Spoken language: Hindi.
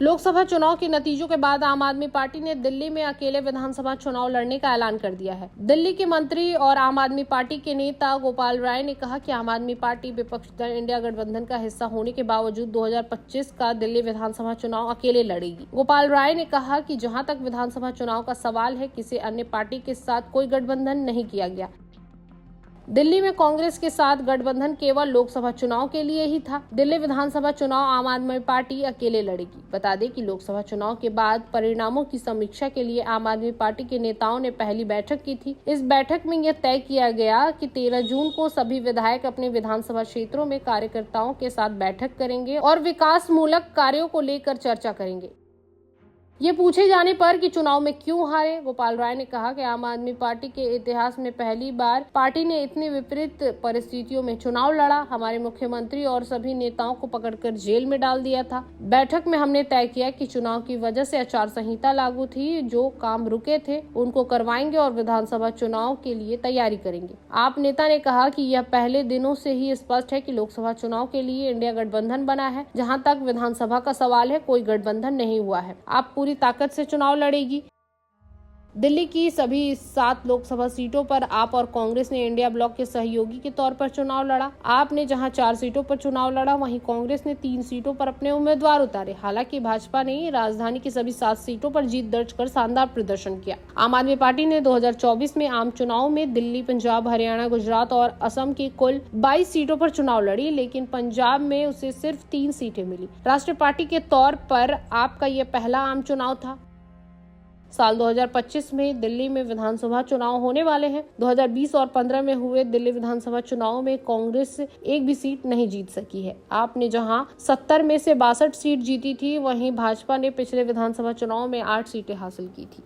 लोकसभा चुनाव के नतीजों के बाद आम आदमी पार्टी ने दिल्ली में अकेले विधानसभा चुनाव लड़ने का ऐलान कर दिया है। दिल्ली के मंत्री और आम आदमी पार्टी के नेता गोपाल राय ने कहा कि आम आदमी पार्टी विपक्षी दल इंडिया गठबंधन का हिस्सा होने के बावजूद 2025 का दिल्ली विधानसभा चुनाव अकेले लड़ेगी। गोपाल राय ने कहा कि जहां तक विधानसभा चुनाव का सवाल है, किसी अन्य पार्टी के साथ कोई गठबंधन नहीं किया गया। दिल्ली में कांग्रेस के साथ गठबंधन केवल लोकसभा चुनाव के लिए ही था। दिल्ली विधानसभा चुनाव आम आदमी पार्टी अकेले लड़ेगी। बता दें कि लोकसभा चुनाव के बाद परिणामों की समीक्षा के लिए आम आदमी पार्टी के नेताओं ने पहली बैठक की थी। इस बैठक में यह तय किया गया कि 13 जून को सभी विधायक अपने विधानसभा क्षेत्रों में कार्यकर्ताओं के साथ बैठक करेंगे और विकासमूलक कार्यों को लेकर चर्चा करेंगे। ये पूछे जाने पर कि चुनाव में क्यों हारे, गोपाल राय ने कहा कि आम आदमी पार्टी के इतिहास में पहली बार पार्टी ने इतनी विपरीत परिस्थितियों में चुनाव लड़ा। हमारे मुख्यमंत्री और सभी नेताओं को पकड़कर जेल में डाल दिया था। बैठक में हमने तय किया कि चुनाव की वजह से आचार संहिता लागू थी, जो काम रुके थे उनको करवाएंगे और विधानसभा चुनाव के लिए तैयारी करेंगे। आप नेता ने कहा कि यह पहले दिनों से ही स्पष्ट है कि लोकसभा चुनाव के लिए इंडिया गठबंधन बना है। जहाँ तक विधानसभा का सवाल है, कोई गठबंधन नहीं हुआ है। आप पूरी ताकत से चुनाव लड़ेगी। दिल्ली की सभी 7 लोकसभा सीटों पर आप और कांग्रेस ने इंडिया ब्लॉक के सहयोगी के तौर पर चुनाव लड़ा। आप ने जहां 4 सीटों पर चुनाव लड़ा, वहीं कांग्रेस ने 3 सीटों पर अपने उम्मीदवार उतारे। हालांकि भाजपा ने राजधानी की सभी 7 सीटों पर जीत दर्ज कर शानदार प्रदर्शन किया। आम आदमी पार्टी ने 2024 में आम चुनाव में दिल्ली, पंजाब, हरियाणा, गुजरात और असम की कुल 22 सीटों पर चुनाव लड़ी, लेकिन पंजाब में उसे सिर्फ 3 सीटें मिली। राष्ट्रीय पार्टी के तौर पर आपका यह पहला आम चुनाव था। साल 2025 में दिल्ली में विधानसभा चुनाव होने वाले हैं। 2020 और 15 में हुए दिल्ली विधानसभा चुनाव में कांग्रेस एक भी सीट नहीं जीत सकी है। आपने जहां 70 में से 62 सीट जीती थी, वहीं भाजपा ने पिछले विधानसभा चुनाव में 8 सीटें हासिल की थी।